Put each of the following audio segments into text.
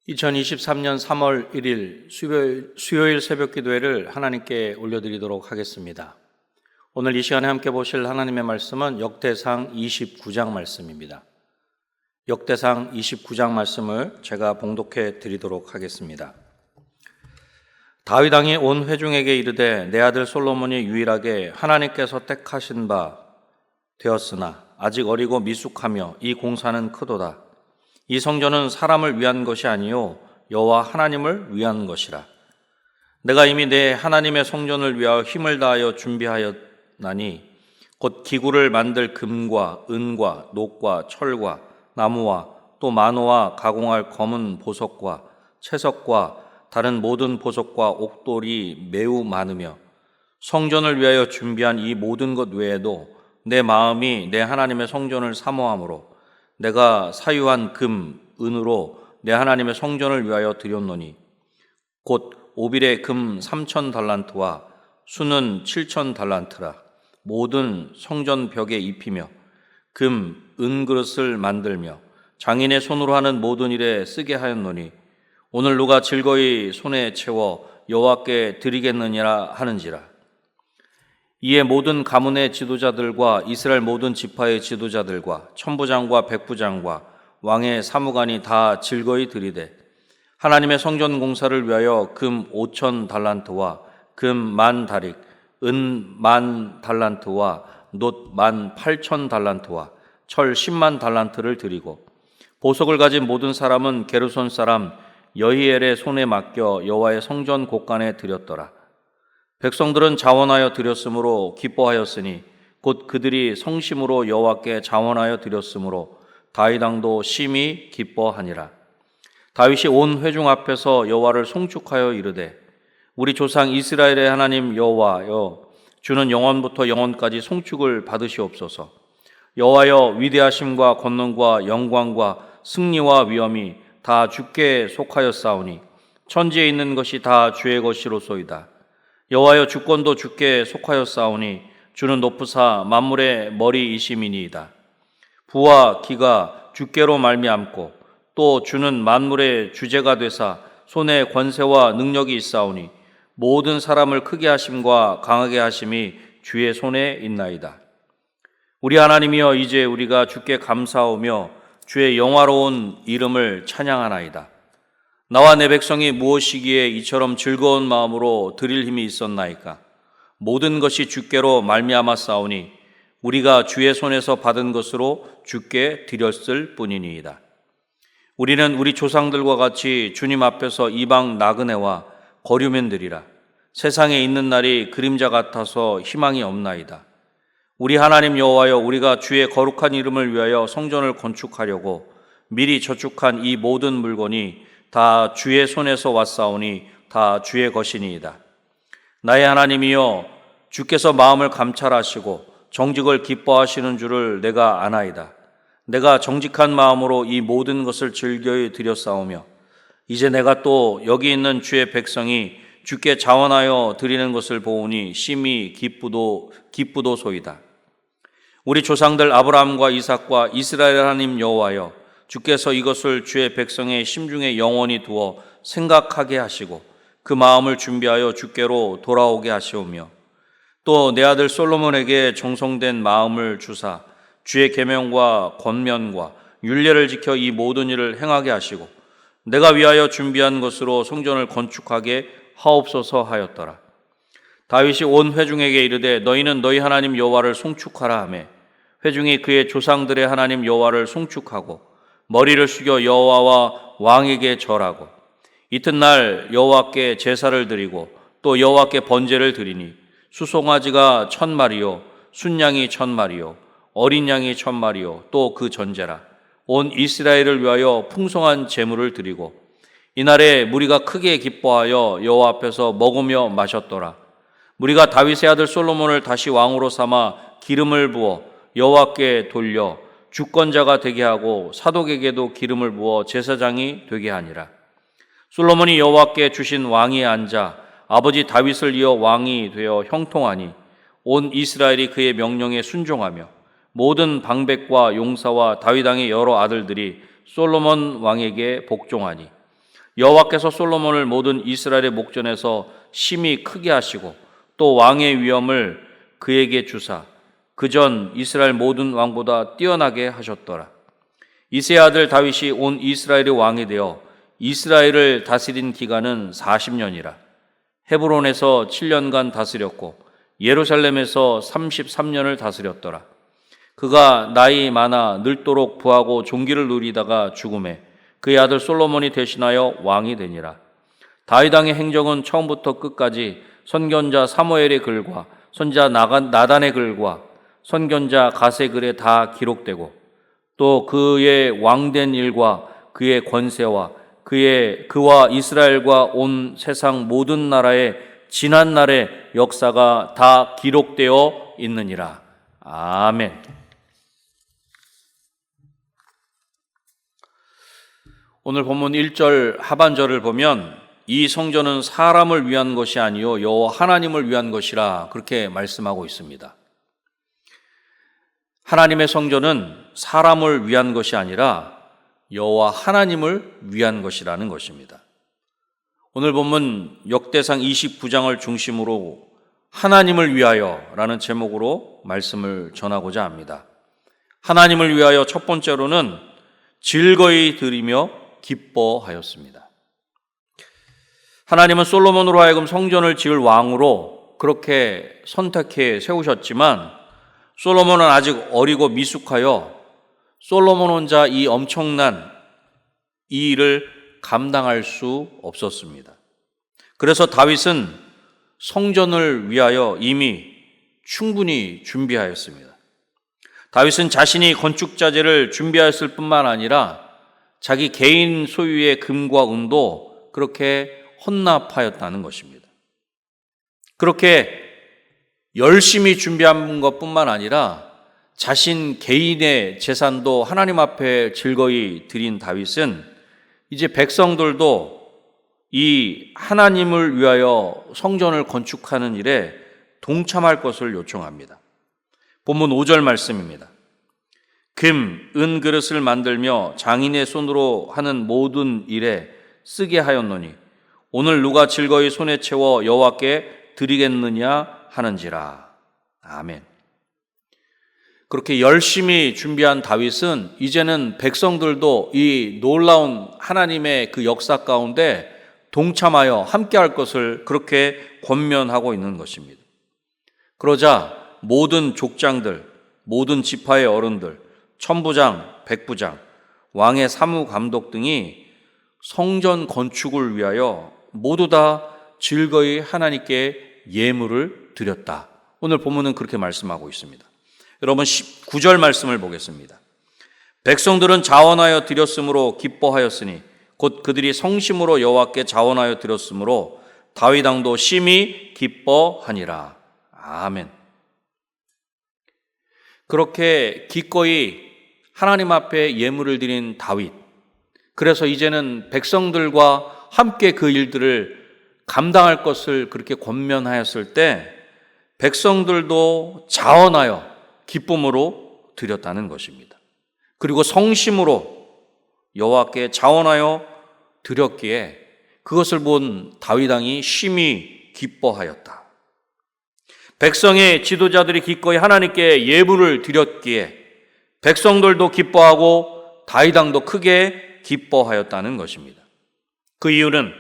2023년 3월 1일 수요일 새벽 기도회를 하나님께 올려드리도록 하겠습니다. 오늘 이 시간에 함께 보실 하나님의 말씀은 역대상 29장 말씀입니다. 역대상 29장 말씀을 제가 봉독해 드리도록 하겠습니다. 다윗 왕이 온 회중에게 이르되 내 아들 솔로몬이 유일하게 하나님께서 택하신 바 되었으나 아직 어리고 미숙하며 이 공사는 크도다. 이 성전은 사람을 위한 것이 아니요 여호와 하나님을 위한 것이라. 내가 이미 내 하나님의 성전을 위하여 힘을 다하여 준비하였나니 곧 기구를 만들 금과 은과 녹과 철과 나무와 또 만호와 가공할 검은 보석과 채석과 다른 모든 보석과 옥돌이 매우 많으며 성전을 위하여 준비한 이 모든 것 외에도 내 마음이 내 하나님의 성전을 사모함으로 내가 사유한 금, 은으로 내 하나님의 성전을 위하여 드렸노니 곧 오빌의 금 3,000달란트와 수는 7,000달란트라. 모든 성전 벽에 입히며 금, 은그릇을 만들며 장인의 손으로 하는 모든 일에 쓰게 하였노니 오늘 누가 즐거이 손에 채워 여호와께 드리겠느니라 하는지라. 이에 모든 가문의 지도자들과 이스라엘 모든 지파의 지도자들과 천부장과 백부장과 왕의 사무관이 다 즐거이 드리되 하나님의 성전 공사를 위하여 금 5,000달란트와 금 10,000다릭, 은 10,000달란트와 놋 18,000달란트와 철 100,000달란트를 드리고 보석을 가진 모든 사람은 게르손 사람 여히엘의 손에 맡겨 여호와의 성전 곳간에 드렸더라. 백성들은 자원하여 드렸으므로 기뻐하였으니 곧 그들이 성심으로 여호와께 자원하여 드렸으므로 다윗 왕도 심히 기뻐하니라. 다윗이 온 회중 앞에서 여호와를 송축하여 이르되 우리 조상 이스라엘의 하나님 여호와여, 주는 영원부터 영원까지 송축을 받으시옵소서. 여호와여, 위대하심과 권능과 영광과 승리와 위엄이 다 주께 속하였사오니 천지에 있는 것이 다 주의 것이로소이다. 여호와여, 주권도 주께 속하였사오니 주는 높으사 만물의 머리이심이니이다. 부와 기가 주께로 말미암고 또 주는 만물의 주제가 되사 손에 권세와 능력이 있사오니 모든 사람을 크게 하심과 강하게 하심이 주의 손에 있나이다. 우리 하나님이여, 이제 우리가 주께 감사하며 주의 영화로운 이름을 찬양하나이다. 나와 내 백성이 무엇이기에 이처럼 즐거운 마음으로 드릴 힘이 있었나이까? 모든 것이 주께로 말미암았사오니 우리가 주의 손에서 받은 것으로 주께 드렸을 뿐이니이다. 우리는 우리 조상들과 같이 주님 앞에서 이방 나그네와 거류민들이라. 세상에 있는 날이 그림자 같아서 희망이 없나이다. 우리 하나님 여호와여, 우리가 주의 거룩한 이름을 위하여 성전을 건축하려고 미리 저축한 이 모든 물건이 다 주의 손에서 왔사오니 다 주의 것이니이다. 나의 하나님이여, 주께서 마음을 감찰하시고 정직을 기뻐하시는 줄을 내가 아나이다. 내가 정직한 마음으로 이 모든 것을 즐거이 드렸사오며 이제 내가 또 여기 있는 주의 백성이 주께 자원하여 드리는 것을 보오니 심히 기쁘도소이다. 우리 조상들 아브라함과 이삭과 이스라엘 하나님 여호와여, 주께서 이것을 주의 백성의 심중에 영원히 두어 생각하게 하시고 그 마음을 준비하여 주께로 돌아오게 하시오며 또 내 아들 솔로몬에게 정성된 마음을 주사 주의 계명과 권면과 율례를 지켜 이 모든 일을 행하게 하시고 내가 위하여 준비한 것으로 성전을 건축하게 하옵소서 하였더라. 다윗이 온 회중에게 이르되 너희는 너희 하나님 여호와를 송축하라 하매 회중이 그의 조상들의 하나님 여호와를 송축하고 머리를 숙여 여호와와 왕에게 절하고 이튿날 여호와께 제사를 드리고 또 여호와께 번제를 드리니 수송아지가 1,000마리요 순양이 1,000마리요 어린 양이 1,000마리요 또 그 전제라. 온 이스라엘을 위하여 풍성한 제물을 드리고 이날에 무리가 크게 기뻐하여 여호와 앞에서 먹으며 마셨더라. 무리가 다윗의 아들 솔로몬을 다시 왕으로 삼아 기름을 부어 여호와께 돌려 주권자가 되게 하고 사독에게도 기름을 부어 제사장이 되게 하니라. 솔로몬이 여호와께 주신 왕위에 앉아 아버지 다윗을 이어 왕이 되어 형통하니 온 이스라엘이 그의 명령에 순종하며 모든 방백과 용사와 다윗 왕의 여러 아들들이 솔로몬 왕에게 복종하니 여호와께서 솔로몬을 모든 이스라엘의 목전에서 심히 크게 하시고 또 왕의 위엄을 그에게 주사 그전 이스라엘 모든 왕보다 뛰어나게 하셨더라. 이새의 아들 다윗이 온 이스라엘의 왕이 되어 이스라엘을 다스린 기간은 40년이라. 헤브론에서 7년간 다스렸고 예루살렘에서 33년을 다스렸더라. 그가 나이 많아 늙도록 부하고 종기를 누리다가 죽음에 그의 아들 솔로몬이 대신하여 왕이 되니라. 다윗 왕의 행적은 처음부터 끝까지 선견자 사무엘의 글과 선지자 나단의 글과 선견자 가세 글에 다 기록되고 또 그의 왕된 일과 그의 권세와 그와 이스라엘과 온 세상 모든 나라의 지난 날의 역사가 다 기록되어 있느니라. 아멘. 오늘 본문 1절 하반절을 보면 이 성전은 사람을 위한 것이 아니요 여호와 하나님을 위한 것이라 그렇게 말씀하고 있습니다. 하나님의 성전은 사람을 위한 것이 아니라 여호와 하나님을 위한 것이라는 것입니다. 오늘 본문 역대상 29장을 중심으로 하나님을 위하여라는 제목으로 말씀을 전하고자 합니다. 하나님을 위하여 첫 번째로는 즐거이 드리며 기뻐하였습니다. 하나님은 솔로몬으로 하여금 성전을 지을 왕으로 그렇게 선택해 세우셨지만 솔로몬은 아직 어리고 미숙하여 솔로몬 혼자 이 엄청난 이 일을 감당할 수 없었습니다. 그래서 다윗은 성전을 위하여 이미 충분히 준비하였습니다. 다윗은 자신이 건축자재를 준비하였을 뿐만 아니라 자기 개인 소유의 금과 은도 그렇게 헌납하였다는 것입니다. 그렇게 열심히 준비한 것뿐만 아니라 자신 개인의 재산도 하나님 앞에 즐거이 드린 다윗은 이제 백성들도 이 하나님을 위하여 성전을 건축하는 일에 동참할 것을 요청합니다. 본문 5절 말씀입니다. 금, 은 그릇을 만들며 장인의 손으로 하는 모든 일에 쓰게 하였노니 오늘 누가 즐거이 손에 채워 여호와께 드리겠느냐 하는지라. 아멘. 그렇게 열심히 준비한 다윗은 이제는 백성들도 이 놀라운 하나님의 그 역사 가운데 동참하여 함께할 것을 그렇게 권면하고 있는 것입니다. 그러자 모든 족장들, 모든 지파의 어른들, 천부장, 백부장, 왕의 사무감독 등이 성전 건축을 위하여 모두 다 즐거이 하나님께 예물을 드렸다. 오늘 본문은 그렇게 말씀하고 있습니다. 여러분 19절 말씀을 보겠습니다. 백성들은 자원하여 드렸으므로 기뻐하였으니 곧 그들이 성심으로 여호와께 자원하여 드렸으므로 다윗 왕도 심히 기뻐하니라. 아멘. 그렇게 기꺼이 하나님 앞에 예물을 드린 다윗. 그래서 이제는 백성들과 함께 그 일들을 감당할 것을 그렇게 권면하였을 때 백성들도 자원하여 기쁨으로 드렸다는 것입니다. 그리고 성심으로 여호와께 자원하여 드렸기에 그것을 본 다윗 왕이 심히 기뻐하였다. 백성의 지도자들이 기꺼이 하나님께 예물을 드렸기에 백성들도 기뻐하고 다윗 왕도 크게 기뻐하였다는 것입니다. 그 이유는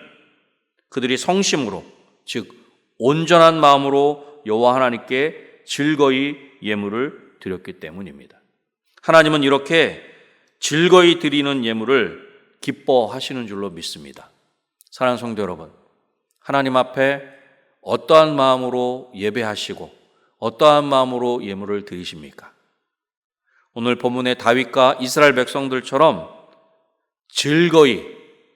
그들이 성심으로, 즉 온전한 마음으로 여호와 하나님께 즐거이 예물을 드렸기 때문입니다. 하나님은 이렇게 즐거이 드리는 예물을 기뻐하시는 줄로 믿습니다. 사랑하는 성도 여러분, 하나님 앞에 어떠한 마음으로 예배하시고 어떠한 마음으로 예물을 드리십니까? 오늘 본문의 다윗과 이스라엘 백성들처럼 즐거이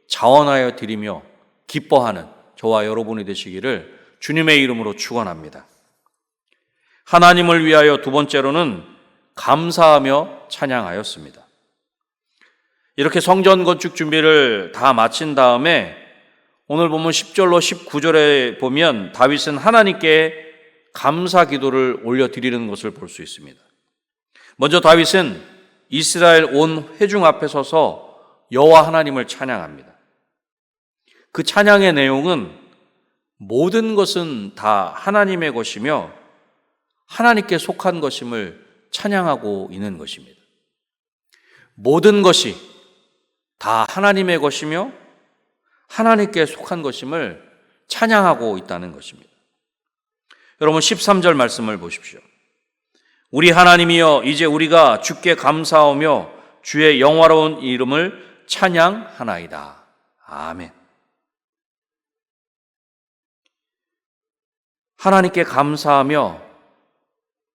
자원하여 드리며 기뻐하는 저와 여러분이 되시기를 주님의 이름으로 축원합니다. 하나님을 위하여 두 번째로는 감사하며 찬양하였습니다. 이렇게 성전 건축 준비를 다 마친 다음에 오늘 보면 10절로 19절에 보면 다윗은 하나님께 감사 기도를 올려드리는 것을 볼 수 있습니다. 먼저 다윗은 이스라엘 온 회중 앞에 서서 여호와 하나님을 찬양합니다. 그 찬양의 내용은 모든 것은 다 하나님의 것이며 하나님께 속한 것임을 찬양하고 있는 것입니다. 모든 것이 다 하나님의 것이며 하나님께 속한 것임을 찬양하고 있다는 것입니다. 여러분 13절 말씀을 보십시오. 우리 하나님이여 이제 우리가 주께 감사하며 주의 영화로운 이름을 찬양하나이다. 아멘. 하나님께 감사하며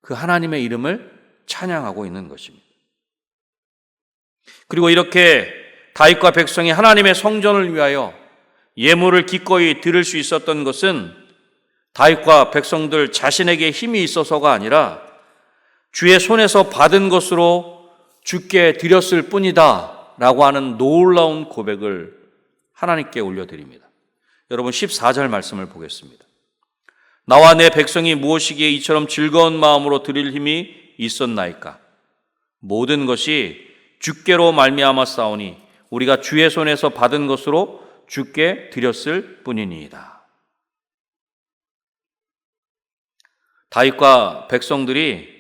그 하나님의 이름을 찬양하고 있는 것입니다. 그리고 이렇게 다윗과 백성이 하나님의 성전을 위하여 예물을 기꺼이 드릴 수 있었던 것은 다윗과 백성들 자신에게 힘이 있어서가 아니라 주의 손에서 받은 것으로 주께 드렸을 뿐이다 라고 하는 놀라운 고백을 하나님께 올려드립니다. 여러분 14절 말씀을 보겠습니다. 나와 내 백성이 무엇이기에 이처럼 즐거운 마음으로 드릴 힘이 있었나이까? 모든 것이 주께로 말미암아 싸우니 우리가 주의 손에서 받은 것으로 주께 드렸을 뿐이니이다. 다윗과 백성들이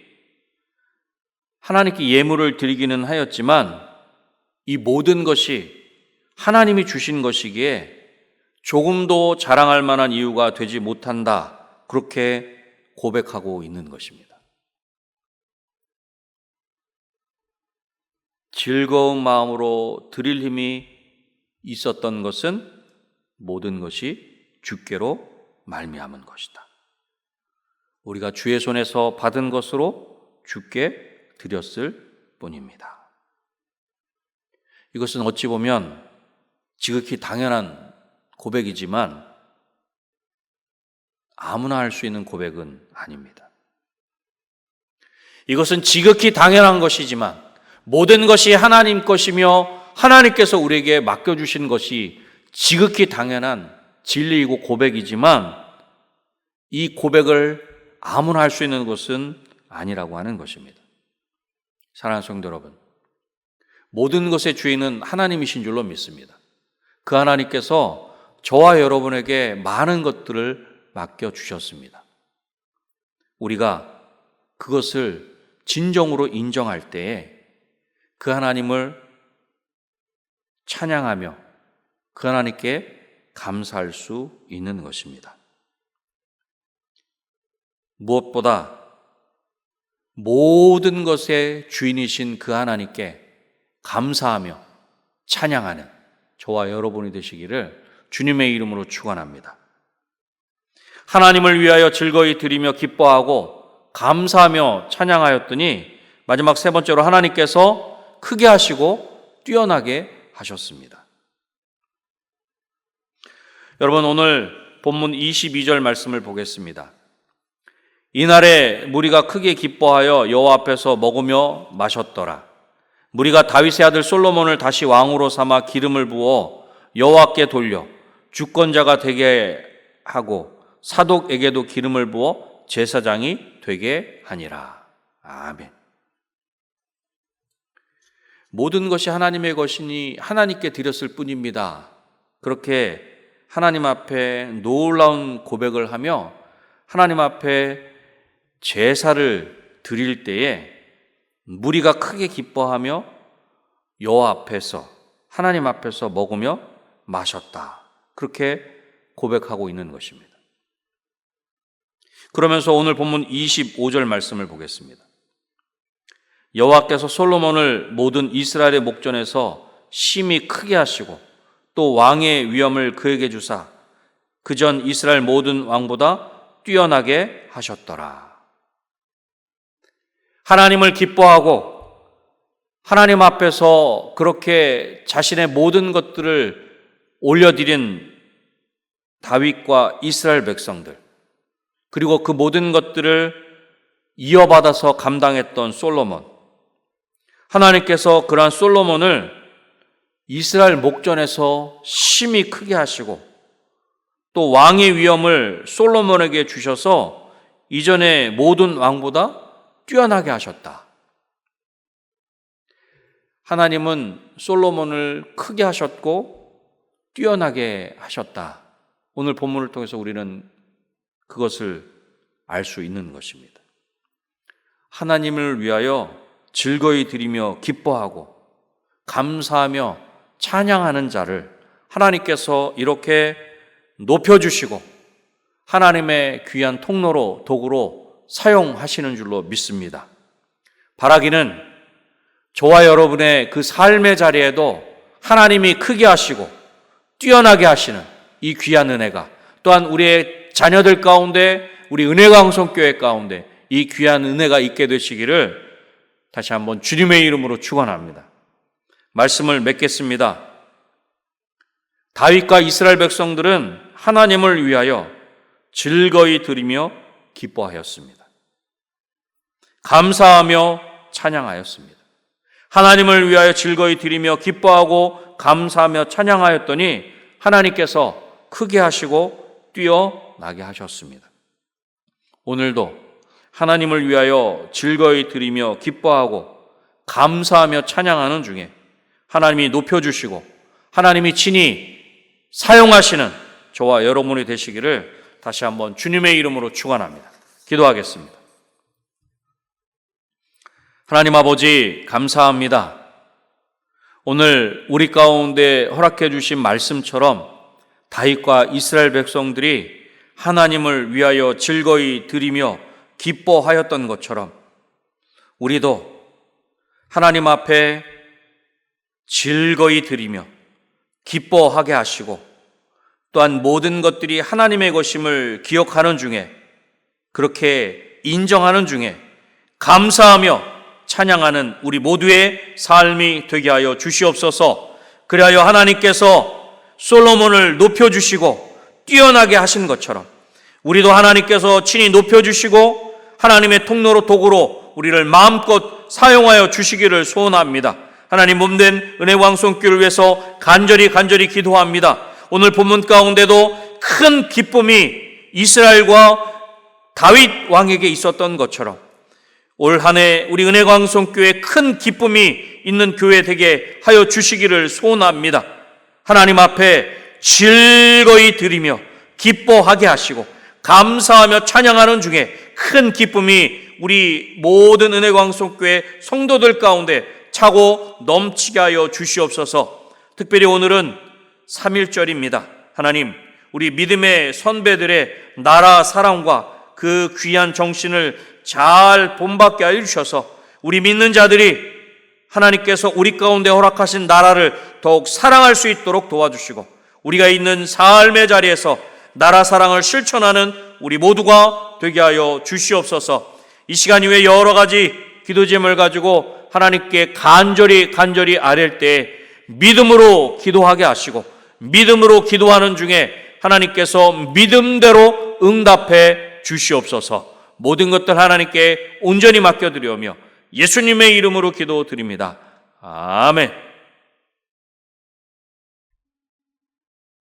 하나님께 예물을 드리기는 하였지만 이 모든 것이 하나님이 주신 것이기에 조금도 자랑할 만한 이유가 되지 못한다. 그렇게 고백하고 있는 것입니다. 즐거운 마음으로 드릴 힘이 있었던 것은 모든 것이 주께로 말미암은 것이다. 우리가 주의 손에서 받은 것으로 주께 드렸을 뿐입니다. 이것은 어찌 보면 지극히 당연한 고백이지만 아무나 할 수 있는 고백은 아닙니다. 이것은 지극히 당연한 것이지만 모든 것이 하나님 것이며 하나님께서 우리에게 맡겨주신 것이 지극히 당연한 진리이고 고백이지만 이 고백을 아무나 할 수 있는 것은 아니라고 하는 것입니다. 사랑하는 성도 여러분, 모든 것의 주인은 하나님이신 줄로 믿습니다. 그 하나님께서 저와 여러분에게 많은 것들을 맡겨주셨습니다. 우리가 그것을 진정으로 인정할 때에 그 하나님을 찬양하며 그 하나님께 감사할 수 있는 것입니다. 무엇보다 모든 것의 주인이신 그 하나님께 감사하며 찬양하는 저와 여러분이 되시기를 주님의 이름으로 축원합니다. 하나님을 위하여 즐거이 드리며 기뻐하고 감사하며 찬양하였더니 마지막 세 번째로 하나님께서 크게 하시고 뛰어나게 하셨습니다. 여러분 오늘 본문 22절 말씀을 보겠습니다. 이날에 무리가 크게 기뻐하여 여호와 앞에서 먹으며 마셨더라. 무리가 다윗의 아들 솔로몬을 다시 왕으로 삼아 기름을 부어 여호와께 돌려 주권자가 되게 하고 사독에게도 기름을 부어 제사장이 되게 하니라. 아멘. 모든 것이 하나님의 것이니 하나님께 드렸을 뿐입니다. 그렇게 하나님 앞에 놀라운 고백을 하며 하나님 앞에 제사를 드릴 때에 무리가 크게 기뻐하며 여호와 앞에서 하나님 앞에서 먹으며 마셨다. 그렇게 고백하고 있는 것입니다. 그러면서 오늘 본문 25절 말씀을 보겠습니다. 여호와께서 솔로몬을 모든 이스라엘의 목전에서 심히 크게 하시고 또 왕의 위엄을 그에게 주사 그전 이스라엘 모든 왕보다 뛰어나게 하셨더라. 하나님을 기뻐하고 하나님 앞에서 그렇게 자신의 모든 것들을 올려드린 다윗과 이스라엘 백성들, 그리고 그 모든 것들을 이어받아서 감당했던 솔로몬, 하나님께서 그러한 솔로몬을 이스라엘 목전에서 심히 크게 하시고 또 왕의 위엄을 솔로몬에게 주셔서 이전의 모든 왕보다 뛰어나게 하셨다. 하나님은 솔로몬을 크게 하셨고 뛰어나게 하셨다. 오늘 본문을 통해서 우리는 그것을 알 수 있는 것입니다. 하나님을 위하여 즐거이 드리며 기뻐하고 감사하며 찬양하는 자를 하나님께서 이렇게 높여주시고 하나님의 귀한 통로로 도구로 사용하시는 줄로 믿습니다. 바라기는 저와 여러분의 그 삶의 자리에도 하나님이 크게 하시고 뛰어나게 하시는 이 귀한 은혜가, 또한 우리의 자녀들 가운데, 우리 은혜광성교회 가운데 이 귀한 은혜가 있게 되시기를 다시 한번 주님의 이름으로 축원합니다. 말씀을 맺겠습니다. 다윗과 이스라엘 백성들은 하나님을 위하여 즐거이 드리며 기뻐하였습니다. 감사하며 찬양하였습니다. 하나님을 위하여 즐거이 드리며 기뻐하고 감사하며 찬양하였더니 하나님께서 크게 하시고 뛰어나게 하셨습니다. 오늘도 하나님을 위하여 즐거이 드리며 기뻐하고 감사하며 찬양하는 중에 하나님이 높여주시고 하나님이 친히 사용하시는 저와 여러분이 되시기를 다시 한번 주님의 이름으로 축원합니다. 기도하겠습니다. 하나님 아버지, 감사합니다. 오늘 우리 가운데 허락해 주신 말씀처럼 다윗과 이스라엘 백성들이 하나님을 위하여 즐거이 드리며 기뻐하였던 것처럼 우리도 하나님 앞에 즐거이 드리며 기뻐하게 하시고 또한 모든 것들이 하나님의 것임을 기억하는 중에, 그렇게 인정하는 중에 감사하며 찬양하는 우리 모두의 삶이 되게 하여 주시옵소서. 그리하여 하나님께서 솔로몬을 높여주시고 뛰어나게 하신 것처럼 우리도 하나님께서 친히 높여주시고 하나님의 통로로 도구로 우리를 마음껏 사용하여 주시기를 소원합니다. 하나님 몸된 은혜광성교회를 위해서 간절히 기도합니다. 오늘 본문 가운데도 큰 기쁨이 이스라엘과 다윗 왕에게 있었던 것처럼 올 한 해 우리 은혜광성교회에 큰 기쁨이 있는 교회 되게 하여 주시기를 소원합니다. 하나님 앞에 즐거이 드리며 기뻐하게 하시고 감사하며 찬양하는 중에 큰 기쁨이 우리 모든 은혜광성교회 성도들 가운데 차고 넘치게 하여 주시옵소서. 특별히 오늘은 3.1절입니다. 하나님, 우리 믿음의 선배들의 나라 사랑과 그 귀한 정신을 잘 본받게 하여 주셔서 우리 믿는 자들이 하나님께서 우리 가운데 허락하신 나라를 더욱 사랑할 수 있도록 도와주시고 우리가 있는 삶의 자리에서 나라 사랑을 실천하는 우리 모두가 되게 하여 주시옵소서. 이 시간 이후에 여러 가지 기도 제목을 가지고 하나님께 간절히 아랠 때 믿음으로 기도하게 하시고 믿음으로 기도하는 중에 하나님께서 믿음대로 응답해 주시옵소서. 모든 것들 하나님께 온전히 맡겨드리오며 예수님의 이름으로 기도드립니다. 아멘.